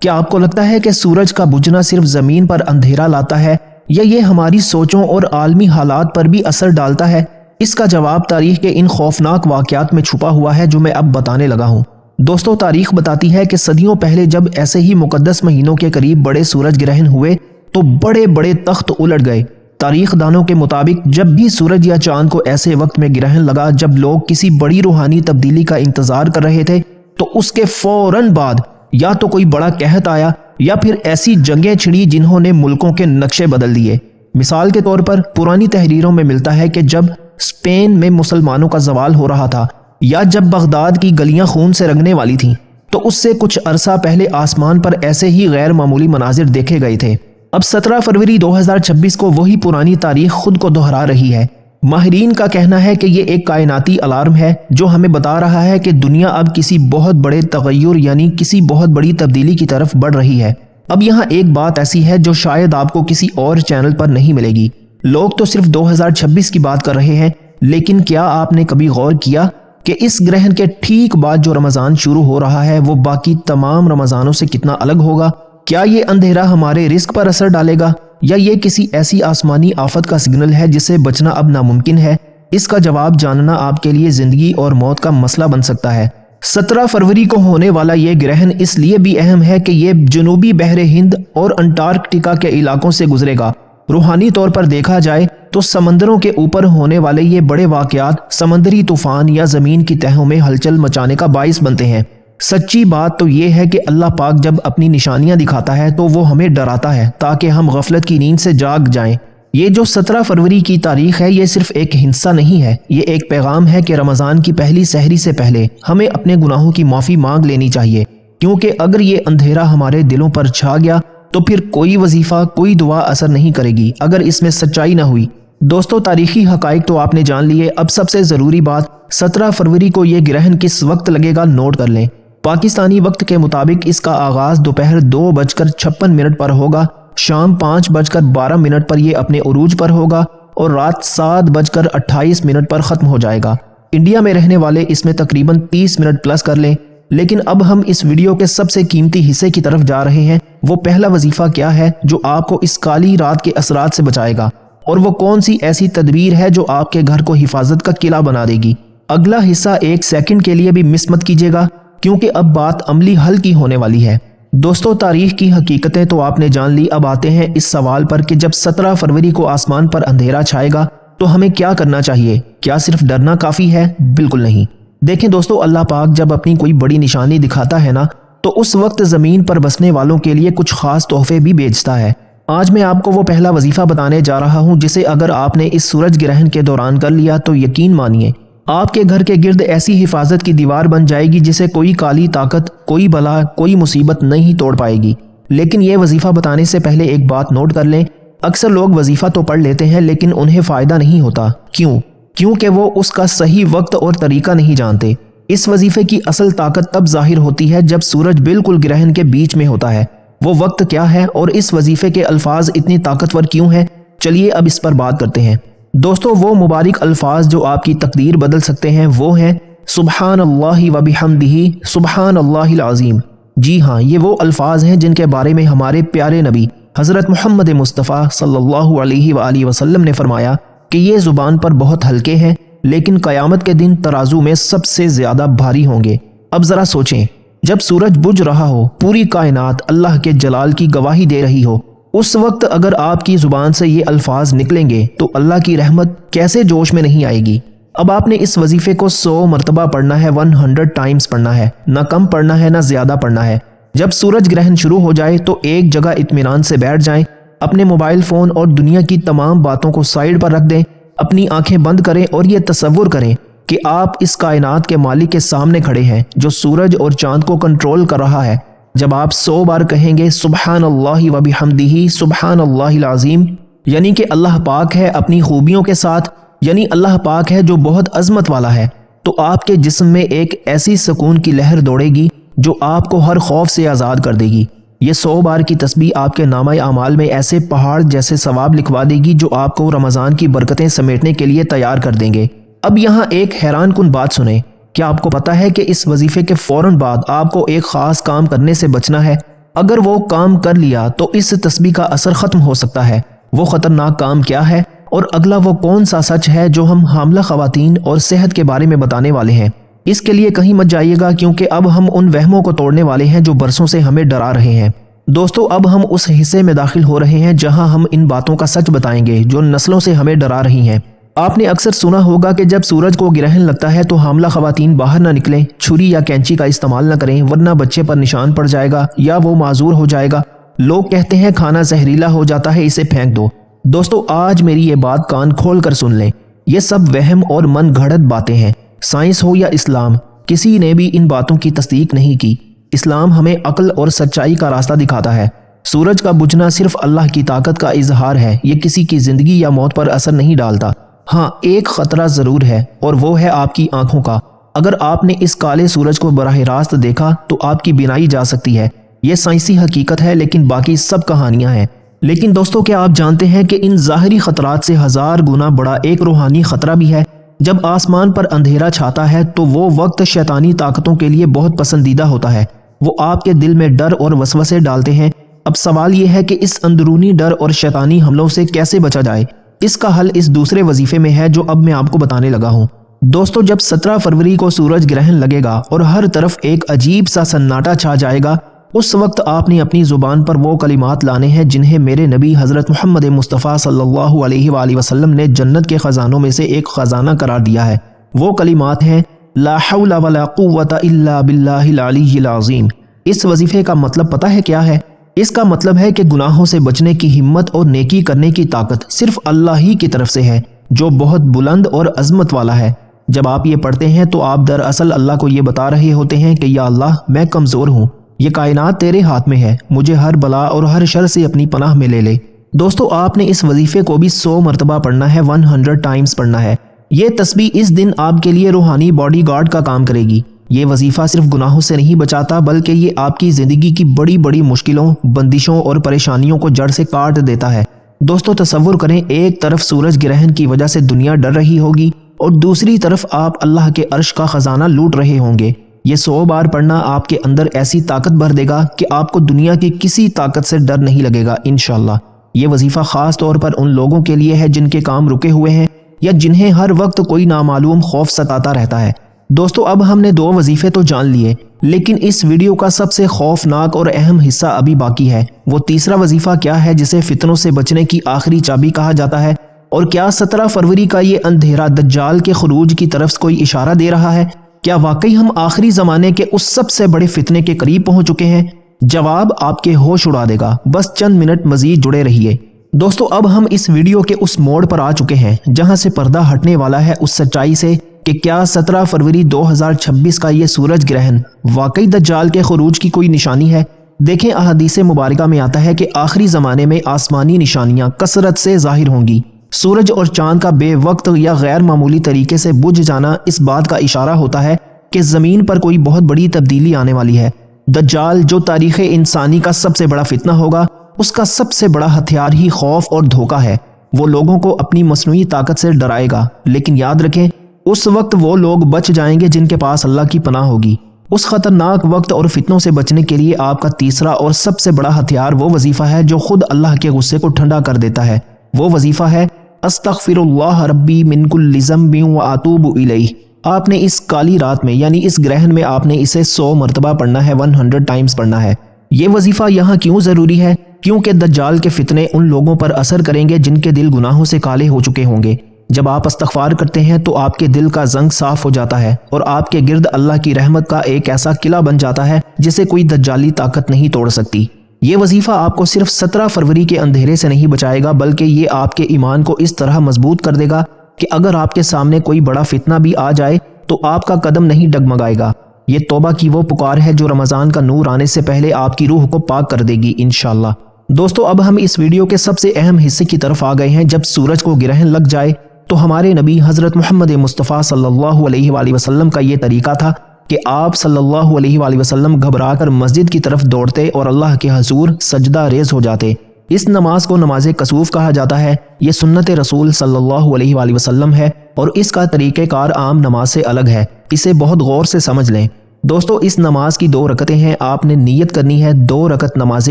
کیا آپ کو لگتا ہے کہ سورج کا بجھنا صرف زمین پر اندھیرا لاتا ہے یا یہ ہماری سوچوں اور عالمی حالات پر بھی اثر ڈالتا ہے؟ اس کا جواب تاریخ کے ان خوفناک واقعات میں چھپا ہوا ہے جو میں اب بتانے لگا ہوں۔ دوستو، تاریخ بتاتی ہے کہ صدیوں پہلے جب ایسے ہی مقدس مہینوں کے قریب بڑے سورج گرہن ہوئے تو بڑے بڑے تخت الٹ گئے۔ تاریخ دانوں کے مطابق جب بھی سورج یا چاند کو ایسے وقت میں گرہن لگا جب لوگ کسی بڑی روحانی تبدیلی کا انتظار کر رہے تھے تو اس کے فوراً بعد یا تو کوئی بڑا قحط آیا یا پھر ایسی جنگیں چھڑی جنہوں نے ملکوں کے نقشے بدل دیے۔ مثال کے طور پر پرانی تحریروں میں ملتا ہے کہ جب اسپین میں مسلمانوں کا زوال ہو رہا تھا یا جب بغداد کی گلیاں خون سے رنگنے والی تھیں تو اس سے کچھ عرصہ پہلے آسمان پر ایسے ہی غیر معمولی مناظر دیکھے گئے تھے۔ اب 17 فروری 2026 کو وہی پرانی تاریخ خود کو دہرا رہی ہے۔ ماہرین کا کہنا ہے کہ یہ ایک کائناتی الارم ہے جو ہمیں بتا رہا ہے کہ دنیا اب کسی بہت بڑے تغیر یعنی کسی بہت بڑی تبدیلی کی طرف بڑھ رہی ہے۔ اب یہاں ایک بات ایسی ہے جو شاید آپ کو کسی اور چینل پر نہیں ملے گی۔ لوگ تو صرف 2026 کی بات کر رہے ہیں، لیکن کیا آپ نے کبھی غور کیا کہ اس گرہن کے ٹھیک بعد جو رمضان شروع ہو رہا ہے وہ باقی تمام رمضانوں سے کتنا الگ ہوگا؟ کیا یہ اندھیرا ہمارے رزق پر اثر ڈالے گا یا یہ کسی ایسی آسمانی آفت کا سگنل ہے جس سے بچنا اب ناممکن ہے؟ اس کا جواب جاننا آپ کے لیے زندگی اور موت کا مسئلہ بن سکتا ہے۔ 17 فروری کو ہونے والا یہ گرہن اس لیے بھی اہم ہے کہ یہ جنوبی بحر ہند اور انٹارکٹیکا کے علاقوں سے گزرے گا۔ روحانی طور پر دیکھا جائے تو سمندروں کے اوپر ہونے والے یہ بڑے واقعات سمندری طوفان یا زمین کی تہوں میں ہلچل مچانے کا باعث بنتے ہیں۔ سچی بات تو یہ ہے کہ اللہ پاک جب اپنی نشانیاں دکھاتا ہے تو وہ ہمیں ڈراتا ہے تاکہ ہم غفلت کی نیند سے جاگ جائیں۔ یہ جو 17 فروری کی تاریخ ہے یہ صرف ایک ہندسہ نہیں ہے، یہ ایک پیغام ہے کہ رمضان کی پہلی سحری سے پہلے ہمیں اپنے گناہوں کی معافی مانگ لینی چاہیے، کیونکہ اگر یہ اندھیرا ہمارے دلوں پر چھا گیا تو پھر کوئی وظیفہ کوئی دعا اثر نہیں کرے گی اگر اس میں سچائی نہ ہوئی۔ دوستو، تاریخی حقائق تو آپ نے جان لیے، اب سب سے ضروری بات 17 فروری کو یہ گرہن کس وقت لگے گا نوٹ کر لیں۔ پاکستانی وقت کے مطابق اس کا آغاز دوپہر 2:56 پر ہوگا، شام 5:12 پر یہ اپنے عروج پر ہوگا اور رات 7:28 پر ختم ہو جائے گا۔ انڈیا میں رہنے والے اس میں تقریباً 30 منٹ پلس کر لیں۔ لیکن اب ہم اس ویڈیو کے سب سے قیمتی حصے کی طرف جا رہے ہیں۔ وہ پہلا وظیفہ کیا ہے جو آپ کو اس کالی رات کے اثرات سے بچائے گا، اور وہ کون سی ایسی تدبیر ہے جو آپ کے گھر کو حفاظت کا قلعہ بنا دے گی؟ اگلا حصہ 1 سیکنڈ کے لیے بھی مس مت کیجیے گا، کیونکہ اب بات عملی حل کی ہونے والی ہے۔ دوستو، تاریخ کی حقیقتیں تو آپ نے جان لی، اب آتے ہیں اس سوال پر کہ جب 17 فروری کو آسمان پر اندھیرا چھائے گا تو ہمیں کیا کرنا چاہیے؟ کیا صرف ڈرنا کافی ہے؟ بالکل نہیں۔ دیکھیں دوستو، اللہ پاک جب اپنی کوئی بڑی نشانی دکھاتا ہے نا تو اس وقت زمین پر بسنے والوں کے لیے کچھ خاص تحفے بھی بھیجتا ہے۔ آج میں آپ کو وہ پہلا وظیفہ بتانے جا رہا ہوں جسے اگر آپ نے اس سورج گرہن کے دوران کر لیا تو یقین مانیے آپ کے گھر کے گرد ایسی حفاظت کی دیوار بن جائے گی جسے کوئی کالی طاقت، کوئی بلا، کوئی مصیبت نہیں توڑ پائے گی۔ لیکن یہ وظیفہ بتانے سے پہلے ایک بات نوٹ کر لیں، اکثر لوگ وظیفہ تو پڑھ لیتے ہیں لیکن انہیں فائدہ نہیں ہوتا۔ کیونکہ وہ اس کا صحیح وقت اور طریقہ نہیں جانتے۔ اس وظیفے کی اصل طاقت تب ظاہر ہوتی ہے جب سورج بالکل گرہن کے بیچ میں ہوتا ہے۔ وہ وقت کیا ہے اور اس وظیفے کے الفاظ اتنی طاقتور کیوں ہیں؟ چلیے اب اس پر بات کرتے ہیں۔ دوستو، وہ مبارک الفاظ جو آپ کی تقدیر بدل سکتے ہیں وہ ہیں سبحان اللہ و بحمدہ سبحان اللہ العظیم۔ جی ہاں، یہ وہ الفاظ ہیں جن کے بارے میں ہمارے پیارے نبی حضرت محمد مصطفیٰ صلی اللہ علیہ وآلہ وسلم نے فرمایا کہ یہ زبان پر بہت ہلکے ہیں لیکن قیامت کے دن ترازو میں سب سے زیادہ بھاری ہوں گے۔ اب ذرا سوچیں، جب سورج بجھ رہا ہو، پوری کائنات اللہ کے جلال کی گواہی دے رہی ہو، اس وقت اگر آپ کی زبان سے یہ الفاظ نکلیں گے تو اللہ کی رحمت کیسے جوش میں نہیں آئے گی؟ اب آپ نے اس وظیفے کو 100 مرتبہ پڑھنا ہے، 100 ٹائمز پڑھنا ہے، نہ کم پڑھنا ہے نہ زیادہ پڑھنا ہے۔ جب سورج گرہن شروع ہو جائے تو ایک جگہ اطمینان سے بیٹھ جائیں، اپنے موبائل فون اور دنیا کی تمام باتوں کو سائیڈ پر رکھ دیں، اپنی آنکھیں بند کریں اور یہ تصور کریں کہ آپ اس کائنات کے مالک کے سامنے کھڑے ہیں جو سورج اور چاند کو کنٹرول کر رہا ہے۔ جب آپ 100 بار کہیں گے سبحان اللہ و بحمدہ سبحان اللہ العظیم، یعنی کہ اللہ پاک ہے اپنی خوبیوں کے ساتھ، یعنی اللہ پاک ہے جو بہت عظمت والا ہے، تو آپ کے جسم میں ایک ایسی سکون کی لہر دوڑے گی جو آپ کو ہر خوف سے آزاد کر دے گی۔ یہ 100 بار کی تسبیح آپ کے نامہ اعمال میں ایسے پہاڑ جیسے ثواب لکھوا دے گی جو آپ کو رمضان کی برکتیں سمیٹنے کے لیے تیار کر دیں گے۔ اب یہاں ایک حیران کن بات سنیں، کیا آپ کو پتا ہے کہ اس وظیفے کے فوراً بعد آپ کو ایک خاص کام کرنے سے بچنا ہے؟ اگر وہ کام کر لیا تو اس تسبیح کا اثر ختم ہو سکتا ہے۔ وہ خطرناک کام کیا ہے اور اگلا وہ کون سا سچ ہے جو ہم حاملہ خواتین اور صحت کے بارے میں بتانے والے ہیں؟ اس کے لیے کہیں مت جائیے گا، کیونکہ اب ہم ان وہموں کو توڑنے والے ہیں جو برسوں سے ہمیں ڈرا رہے ہیں۔ دوستو، اب ہم اس حصے میں داخل ہو رہے ہیں جہاں ہم ان باتوں کا سچ بتائیں گے جو نسلوں سے ہمیں ڈرا رہی ہیں۔ آپ نے اکثر سنا ہوگا کہ جب سورج کو گرہن لگتا ہے تو حاملہ خواتین باہر نہ نکلیں، چھری یا کینچی کا استعمال نہ کریں ورنہ بچے پر نشان پڑ جائے گا یا وہ معذور ہو جائے گا۔ لوگ کہتے ہیں کھانا زہریلا ہو جاتا ہے، اسے پھینک دو۔ دوستو، آج میری یہ بات کان کھول کر سن لیں، یہ سب وہم اور من گھڑت باتیں ہیں۔ سائنس ہو یا اسلام، کسی نے بھی ان باتوں کی تصدیق نہیں کی۔ اسلام ہمیں عقل اور سچائی کا راستہ دکھاتا ہے۔ سورج کا بجھنا صرف اللہ کی طاقت کا اظہار ہے، یہ کسی کی زندگی یا موت پر اثر نہیں ڈالتا۔ ہاں، ایک خطرہ ضرور ہے اور وہ ہے آپ کی آنکھوں کا۔ اگر آپ نے اس کالے سورج کو براہ راست دیکھا تو آپ کی بینائی جا سکتی ہے۔ یہ سائنسی حقیقت ہے، لیکن باقی سب کہانیاں ہیں۔ لیکن دوستو، کیا آپ جانتے ہیں کہ ان ظاہری خطرات سے 1000 گنا بڑا ایک روحانی خطرہ بھی ہے؟ جب آسمان پر اندھیرا چھاتا ہے تو وہ وقت شیطانی طاقتوں کے لیے بہت پسندیدہ ہوتا ہے۔ وہ آپ کے دل میں ڈر اور وسوسے ڈالتے ہیں۔ اب سوال یہ ہے کہ اس اندرونی ڈر اور شیطانی حملوں سے کیسے بچا جائے؟ اس کا حل اس دوسرے وظیفے میں ہے جو اب میں آپ کو بتانے لگا ہوں۔ دوستو، جب 17 فروری کو سورج گرہن لگے گا اور ہر طرف ایک عجیب سا سناٹا چھا جائے گا، اس وقت آپ نے اپنی زبان پر وہ کلمات لانے ہیں جنہیں میرے نبی حضرت محمد مصطفیٰ صلی اللہ علیہ وآلہ وسلم نے جنت کے خزانوں میں سے ایک خزانہ قرار دیا ہے۔ وہ کلمات ہیں لا حول ولا قوت الا باللہ العلی العظیم۔ اس وظیفے کا مطلب پتہ ہے کیا ہے؟ اس کا مطلب ہے کہ گناہوں سے بچنے کی ہمت اور نیکی کرنے کی طاقت صرف اللہ ہی کی طرف سے ہے، جو بہت بلند اور عظمت والا ہے۔ جب آپ یہ پڑھتے ہیں تو آپ دراصل اللہ کو یہ بتا رہے ہوتے ہیں کہ یا اللہ، میں کمزور ہوں، یہ کائنات تیرے ہاتھ میں ہے، مجھے ہر بلا اور ہر شر سے اپنی پناہ میں لے لے۔ دوستو، آپ نے اس وظیفے کو بھی 100 مرتبہ پڑھنا ہے، 100 ٹائمز پڑھنا ہے۔ یہ تسبیح اس دن آپ کے لیے روحانی باڈی گارڈ کا کام کرے گی۔ یہ وظیفہ صرف گناہوں سے نہیں بچاتا، بلکہ یہ آپ کی زندگی کی بڑی بڑی مشکلوں، بندشوں اور پریشانیوں کو جڑ سے کاٹ دیتا ہے۔ دوستو، تصور کریں، ایک طرف سورج گرہن کی وجہ سے دنیا ڈر رہی ہوگی اور دوسری طرف آپ اللہ کے عرش کا خزانہ لوٹ رہے ہوں گے۔ یہ 100 بار پڑھنا آپ کے اندر ایسی طاقت بھر دے گا کہ آپ کو دنیا کی کسی طاقت سے ڈر نہیں لگے گا انشاءاللہ۔ یہ وظیفہ خاص طور پر ان لوگوں کے لیے ہے جن کے کام رکے ہوئے ہیں یا جنہیں ہر وقت کوئی نامعلوم خوف ستاتا رہتا ہے۔ دوستو، اب ہم نے 2 وظیفے تو جان لیے، لیکن اس ویڈیو کا سب سے خوفناک اور اہم حصہ ابھی باقی ہے۔ وہ تیسرا وظیفہ کیا ہے جسے فتنوں سے بچنے کی آخری چابی کہا جاتا ہے؟ اور کیا 17 فروری کا یہ اندھیرا دجال کے خروج کی طرف کوئی اشارہ دے رہا ہے؟ کیا واقعی ہم آخری زمانے کے اس سب سے بڑے فتنے کے قریب پہنچ چکے ہیں؟ جواب آپ کے ہوش اڑا دے گا، بس چند منٹ مزید جڑے رہیے۔ دوستو، اب ہم اس ویڈیو کے اس موڑ پر آ چکے ہیں جہاں سے پردہ ہٹنے والا ہے اس سچائی سے کہ کیا 17 فروری 2026 کا یہ سورج گرہن واقعی دجال کے خروج کی کوئی نشانی ہے؟ دیکھیں، احادیث مبارکہ میں آتا ہے کہ آخری زمانے میں آسمانی نشانیاں کثرت سے ظاہر ہوں گی۔ سورج اور چاند کا بے وقت یا غیر معمولی طریقے سے بجھ جانا اس بات کا اشارہ ہوتا ہے کہ زمین پر کوئی بہت بڑی تبدیلی آنے والی ہے۔ دجال، جو تاریخ انسانی کا سب سے بڑا فتنہ ہوگا، اس کا سب سے بڑا ہتھیار ہی خوف اور دھوکہ ہے۔ وہ لوگوں کو اپنی مصنوعی طاقت سے ڈرائے گا، لیکن یاد رکھیں، اس وقت وہ لوگ بچ جائیں گے جن کے پاس اللہ کی پناہ ہوگی۔ اس خطرناک وقت اور فتنوں سے بچنے کے لیے آپ کا تیسرا اور سب سے بڑا ہتھیار وہ وظیفہ ہے جو خود اللہ کے غصے کو ٹھنڈا کر دیتا ہے۔ وہ وظیفہ ہے استغفر اللہ ربی من کل ذنب واتوب الیہ۔ آپ نے اس کالی رات میں یعنی اس گرہن میں آپ نے اسے 100 مرتبہ پڑھنا ہے، 100 ٹائمز پڑھنا ہے۔ یہ وظیفہ یہاں کیوں ضروری ہے؟ کیونکہ دجال کے فتنے ان لوگوں پر اثر کریں گے جن کے دل گناہوں سے کالے ہو چکے ہوں گے۔ جب آپ استغفار کرتے ہیں تو آپ کے دل کا زنگ صاف ہو جاتا ہے اور آپ کے گرد اللہ کی رحمت کا ایک ایسا قلعہ بن جاتا ہے جسے کوئی دجالی طاقت نہیں توڑ سکتی۔ یہ وظیفہ آپ کو صرف 17 فروری کے اندھیرے سے نہیں بچائے گا، بلکہ یہ آپ کے ایمان کو اس طرح مضبوط کر دے گا کہ اگر آپ کے سامنے کوئی بڑا فتنہ بھی آ جائے تو آپ کا قدم نہیں ڈگمگائے گا۔ یہ توبہ کی وہ پکار ہے جو رمضان کا نور آنے سے پہلے آپ کی روح کو پاک کر دے گی انشاءاللہ۔ دوستو، اب ہم اس ویڈیو کے سب سے اہم حصے کی طرف آ گئے ہیں۔ جب سورج کو گرہن لگ جائے تو ہمارے نبی حضرت محمد مصطفیٰ صلی اللہ علیہ وآلہ وسلم کا یہ طریقہ تھا کہ آپ صلی اللہ علیہ وآلہ وسلم گھبرا کر مسجد کی طرف دوڑتے اور اللہ کے حضور سجدہ ریز ہو جاتے۔ اس نماز کو نماز کسوف کہا جاتا ہے۔ یہ سنت رسول صلی اللہ علیہ وآلہ وسلم ہے اور اس کا طریقہ کار عام نماز سے الگ ہے۔ اسے بہت غور سے سمجھ لیں۔ دوستو اس نماز کی 2 رکعتیں ہیں، آپ نے نیت کرنی ہے 2 رکعت نماز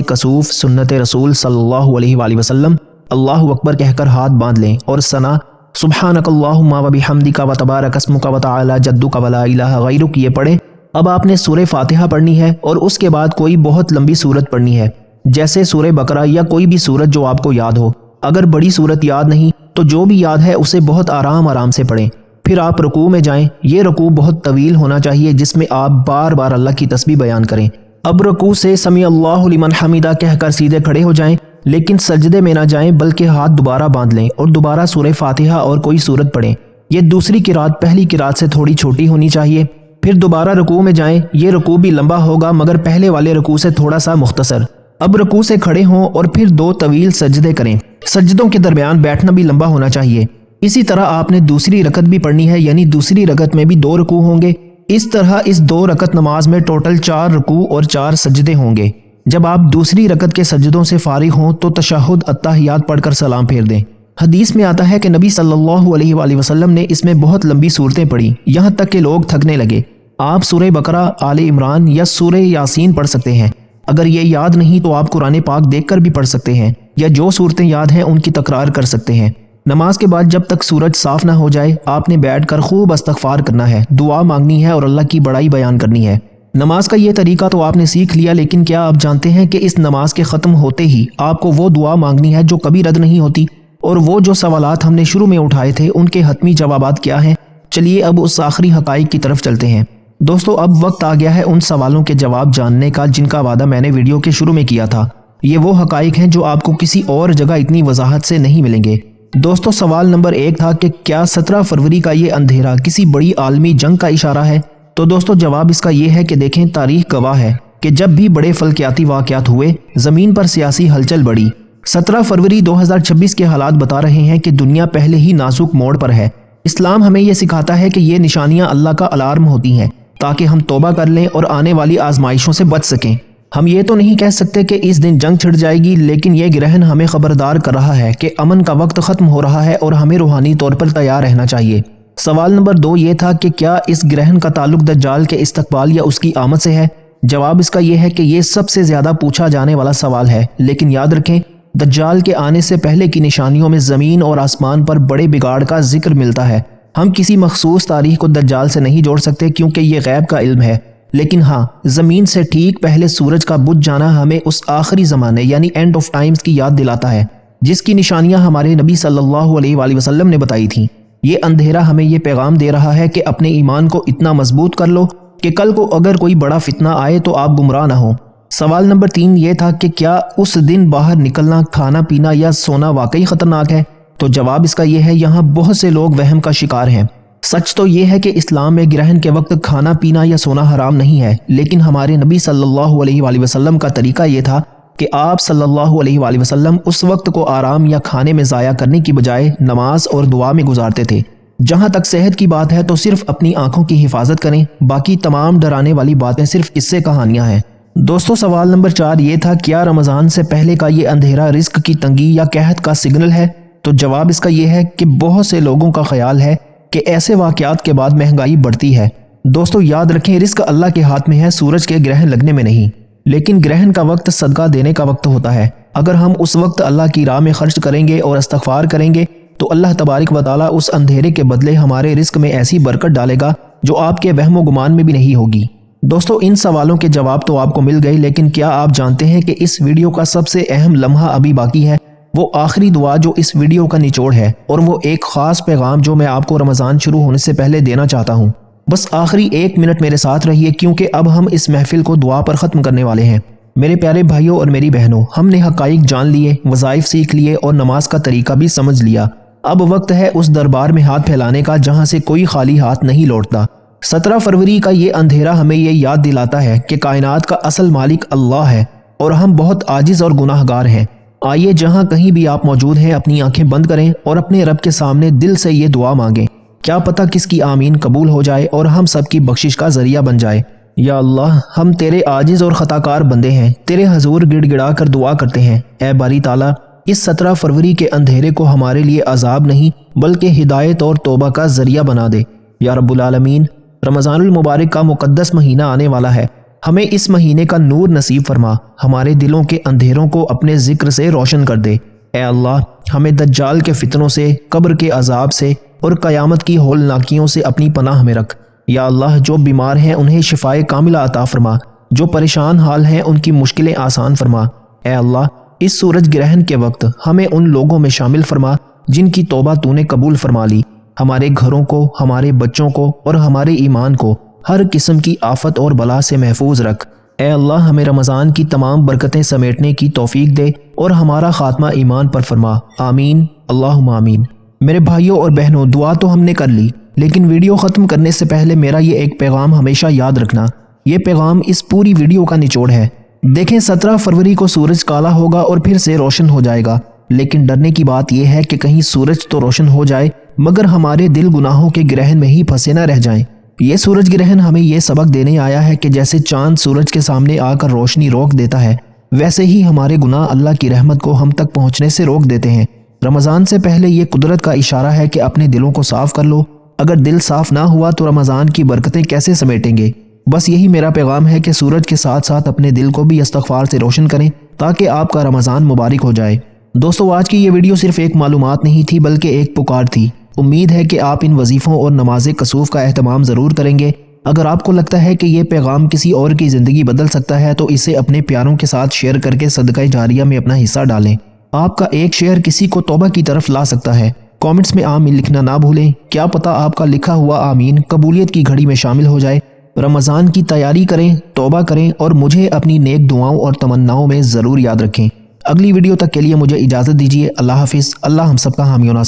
کسوف سنت رسول صلی اللہ علیہ وآلہ وسلم، اللہ اکبر کہہ کر ہاتھ باندھ لیں اور ثنا سبحانک اللہم و بحمدک و تبارک اسمک و تعالی جدک و لا الہ غیرک یہ پڑھیں۔ اب آپ نے سورہ فاتحہ پڑھنی ہے اور اس کے بعد کوئی بہت لمبی سورت پڑھنی ہے، جیسے سورہ بقرہ یا کوئی بھی سورت جو آپ کو یاد ہو۔ اگر بڑی سورت یاد نہیں تو جو بھی یاد ہے اسے بہت آرام سے پڑھیں۔ پھر آپ رکوع میں جائیں، یہ رکوع بہت طویل ہونا چاہیے جس میں آپ بار بار اللہ کی تسبیح بیان کریں۔ اب رکوع سے سمیع اللہ لمن حمیدہ کہہ کر سیدھے کھڑے ہو جائیں، لیکن سجدے میں نہ جائیں بلکہ ہاتھ دوبارہ باندھ لیں اور دوبارہ سورہ فاتحہ اور کوئی سورت پڑھیں۔ یہ دوسری قرات پہلی قرات سے تھوڑی چھوٹی ہونی چاہیے۔ پھر دوبارہ رکوع میں جائیں، یہ رکوع بھی لمبا ہوگا مگر پہلے والے رکوع سے تھوڑا سا مختصر۔ اب رکوع سے کھڑے ہوں اور پھر 2 طویل سجدے کریں، سجدوں کے درمیان بیٹھنا بھی لمبا ہونا چاہیے۔ اسی طرح آپ نے دوسری رکعت بھی پڑھنی ہے، یعنی دوسری رکعت میں بھی 2 رکوع ہوں گے۔ اس طرح اس 2 رکعت نماز میں ٹوٹل 4 رکوع اور 4 سجدے ہوں گے۔ جب آپ دوسری رکعت کے سجدوں سے فارغ ہوں تو تشہد التحیات پڑھ کر سلام پھیر دیں۔ حدیث میں آتا ہے کہ نبی صلی اللہ علیہ وآلہ وسلم نے اس میں بہت لمبی صورتیں پڑھی، یہاں تک کہ لوگ تھکنے لگے۔ آپ سورہ بقرہ، آل عمران یا سورہ یاسین پڑھ سکتے ہیں۔ اگر یہ یاد نہیں تو آپ قرآن پاک دیکھ کر بھی پڑھ سکتے ہیں، یا جو صورتیں یاد ہیں ان کی تکرار کر سکتے ہیں۔ نماز کے بعد جب تک سورج صاف نہ ہو جائے آپ نے بیٹھ کر خوب استغفار کرنا ہے، دعا مانگنی ہے اور اللہ کی بڑائی بیان کرنی ہے۔ نماز کا یہ طریقہ تو آپ نے سیکھ لیا، لیکن کیا آپ جانتے ہیں کہ اس نماز کے ختم ہوتے ہی آپ کو وہ دعا مانگنی ہے جو کبھی رد نہیں ہوتی؟ اور وہ جو سوالات ہم نے شروع میں اٹھائے تھے ان کے حتمی جوابات کیا ہیں؟ چلیے اب اس آخری حقائق کی طرف چلتے ہیں۔ دوستو اب وقت آ گیا ہے ان سوالوں کے جواب جاننے کا جن کا وعدہ میں نے ویڈیو کے شروع میں کیا تھا۔ یہ وہ حقائق ہیں جو آپ کو کسی اور جگہ اتنی وضاحت سے نہیں ملیں گے۔ دوستو سوال نمبر 1 تھا کہ کیا 17 فروری کا یہ اندھیرا کسی بڑی عالمی جنگ کا اشارہ ہے؟ تو دوستو جواب اس کا یہ ہے کہ دیکھیں تاریخ گواہ ہے کہ جب بھی بڑے فلکیاتی واقعات ہوئے زمین پر سیاسی ہلچل بڑھی۔ 17 فروری 2026 کے حالات بتا رہے ہیں کہ دنیا پہلے ہی نازک موڑ پر ہے۔ اسلام ہمیں یہ سکھاتا ہے کہ یہ نشانیاں اللہ کا الارم ہوتی ہیں تاکہ ہم توبہ کر لیں اور آنے والی آزمائشوں سے بچ سکیں۔ ہم یہ تو نہیں کہہ سکتے کہ اس دن جنگ چھڑ جائے گی، لیکن یہ گرہن ہمیں خبردار کر رہا ہے کہ امن کا وقت ختم ہو رہا ہے اور ہمیں روحانی طور پر تیار رہنا چاہیے۔ سوال نمبر 2 یہ تھا کہ کیا اس گرہن کا تعلق دجال کے استقبال یا اس کی آمد سے ہے؟ جواب اس کا یہ ہے کہ یہ سب سے زیادہ پوچھا جانے والا سوال ہے، لیکن یاد رکھیں دجال کے آنے سے پہلے کی نشانیوں میں زمین اور آسمان پر بڑے بگاڑ کا ذکر ملتا ہے۔ ہم کسی مخصوص تاریخ کو دجال سے نہیں جوڑ سکتے کیونکہ یہ غیب کا علم ہے، لیکن ہاں زمین سے ٹھیک پہلے سورج کا بجھ جانا ہمیں اس آخری زمانے یعنی اینڈ آف ٹائمز کی یاد دلاتا ہے جس کی نشانیاں ہمارے نبی صلی اللہ علیہ وآلہ وسلم نے بتائی تھیں۔ یہ اندھیرا ہمیں یہ پیغام دے رہا ہے کہ اپنے ایمان کو اتنا مضبوط کر لو کہ کل کو اگر کوئی بڑا فتنہ آئے تو آپ گمراہ نہ ہوں۔ سوال نمبر 3 یہ تھا کہ کیا اس دن باہر نکلنا، کھانا پینا یا سونا واقعی خطرناک ہے؟ تو جواب اس کا یہ ہے یہاں بہت سے لوگ وہم کا شکار ہیں۔ سچ تو یہ ہے کہ اسلام میں گرہن کے وقت کھانا پینا یا سونا حرام نہیں ہے، لیکن ہمارے نبی صلی اللہ علیہ وآلہ وسلم کا طریقہ یہ تھا کہ آپ صلی اللہ علیہ وآلہ وسلم اس وقت کو آرام یا کھانے میں ضائع کرنے کی بجائے نماز اور دعا میں گزارتے تھے۔ جہاں تک صحت کی بات ہے تو صرف اپنی آنکھوں کی حفاظت کریں، باقی تمام ڈرانے والی باتیں صرف اس سے کہانیاں ہیں۔ دوستو سوال نمبر 4 یہ تھا کیا رمضان سے پہلے کا یہ اندھیرا رزق کی تنگی یا قحط کا سگنل ہے؟ تو جواب اس کا یہ ہے کہ بہت سے لوگوں کا خیال ہے کہ ایسے واقعات کے بعد مہنگائی بڑھتی ہے۔ دوستو یاد رکھیں رزق اللہ کے ہاتھ میں ہے، سورج کے گرہن لگنے میں نہیں، لیکن گرہن کا وقت صدقہ دینے کا وقت ہوتا ہے۔ اگر ہم اس وقت اللہ کی راہ میں خرچ کریں گے اور استغفار کریں گے تو اللہ تبارک و تعالیٰ اس اندھیرے کے بدلے ہمارے رزق میں ایسی برکت ڈالے گا جو آپ کے وہم و گمان میں بھی نہیں ہوگی۔ دوستو ان سوالوں کے جواب تو آپ کو مل گئے، لیکن کیا آپ جانتے ہیں کہ اس ویڈیو کا سب سے اہم لمحہ ابھی باقی ہے؟ وہ آخری دعا جو اس ویڈیو کا نچوڑ ہے، اور وہ ایک خاص پیغام جو میں آپ کو رمضان شروع ہونے سے پہلے دینا چاہتا ہوں۔ بس آخری 1 منٹ میرے ساتھ رہیے کیونکہ اب ہم اس محفل کو دعا پر ختم کرنے والے ہیں۔ میرے پیارے بھائیوں اور میری بہنوں، ہم نے حقائق جان لیے، وظائف سیکھ لیے اور نماز کا طریقہ بھی سمجھ لیا۔ اب وقت ہے اس دربار میں ہاتھ پھیلانے کا جہاں سے کوئی خالی ہاتھ نہیں لوٹتا۔ 17 فروری کا یہ اندھیرا ہمیں یہ یاد دلاتا ہے کہ کائنات کا اصل مالک اللہ ہے اور ہم بہت عاجز اور گناہ گار ہیں۔ آئیے جہاں کہیں بھی آپ موجود ہیں اپنی آنکھیں بند کریں اور اپنے رب کے سامنے دل سے یہ دعا مانگیں، کیا پتہ کس کی آمین قبول ہو جائے اور ہم سب کی بخشش کا ذریعہ بن جائے۔ یا اللہ ہم تیرے عاجز اور خطا کار بندے ہیں، تیرے حضور گڑ گڑا کر دعا کرتے ہیں، اے باری تعالیٰ اس 17 فروری کے اندھیرے کو ہمارے لیے عذاب نہیں بلکہ ہدایت اور توبہ کا ذریعہ بنا دے۔ یا رب العالمین رمضان المبارک کا مقدس مہینہ آنے والا ہے، ہمیں اس مہینے کا نور نصیب فرما، ہمارے دلوں کے اندھیروں کو اپنے ذکر سے روشن کر دے۔ اے اللہ، ہمیں دجال کے فتنوں سے، قبر کے عذاب سے اور قیامت کی ہولناکیوں سے اپنی پناہ میں رکھ۔ یا اللہ، جو بیمار ہیں انہیں شفائے کاملہ عطا فرما، جو پریشان حال ہیں ان کی مشکلیں آسان فرما۔ اے اللہ، اس سورج گرہن کے وقت ہمیں ان لوگوں میں شامل فرما جن کی توبہ تو نے قبول فرما لی۔ ہمارے گھروں کو، ہمارے بچوں کو اور ہمارے ایمان کو ہر قسم کی آفت اور بلا سے محفوظ رکھ۔ اے اللہ، ہمیں رمضان کی تمام برکتیں سمیٹنے کی توفیق دے اور ہمارا خاتمہ ایمان پر فرما۔ آمین، اللہم آمین۔ میرے بھائیوں اور بہنوں، دعا تو ہم نے کر لی، لیکن ویڈیو ختم کرنے سے پہلے میرا یہ ایک پیغام ہمیشہ یاد رکھنا۔ یہ پیغام اس پوری ویڈیو کا نچوڑ ہے۔ دیکھیں، 17 فروری کو سورج کالا ہوگا اور پھر سے روشن ہو جائے گا، لیکن ڈرنے کی بات یہ ہے کہ کہیں سورج تو روشن ہو جائے مگر ہمارے دل گناہوں کے گرہن میں ہی پھنسے نہ رہ جائیں۔ یہ سورج گرہن ہمیں یہ سبق دینے آیا ہے کہ جیسے چاند سورج کے سامنے آ کر روشنی روک دیتا ہے، ویسے ہی ہمارے گناہ اللہ کی رحمت کو ہم تک پہنچنے سے روک دیتے ہیں۔ رمضان سے پہلے یہ قدرت کا اشارہ ہے کہ اپنے دلوں کو صاف کر لو۔ اگر دل صاف نہ ہوا تو رمضان کی برکتیں کیسے سمیٹیں گے؟ بس یہی میرا پیغام ہے کہ سورج کے ساتھ ساتھ اپنے دل کو بھی استغفار سے روشن کریں تاکہ آپ کا رمضان مبارک ہو جائے۔ دوستو، آج کی یہ ویڈیو صرف ایک معلومات نہیں تھی بلکہ ایک پکار تھی۔ امید ہے کہ آپ ان وظیفوں اور نماز کسوف کا اہتمام ضرور کریں گے۔ اگر آپ کو لگتا ہے کہ یہ پیغام کسی اور کی زندگی بدل سکتا ہے تو اسے اپنے پیاروں کے ساتھ شیئر کر کے صدقہ جاریہ میں اپنا حصہ ڈالیں۔ آپ کا ایک شیئر کسی کو توبہ کی طرف لا سکتا ہے۔ کامنٹس میں آمین لکھنا نہ بھولیں، کیا پتہ آپ کا لکھا ہوا آمین قبولیت کی گھڑی میں شامل ہو جائے۔ رمضان کی تیاری کریں، توبہ کریں اور مجھے اپنی نیک دعاؤں اور تمناؤں میں ضرور یاد رکھیں۔ اگلی ویڈیو تک کے لیے مجھے اجازت دیجیے۔ اللہ حافظ۔ اللہ ہم سب کا حامی و ناصر۔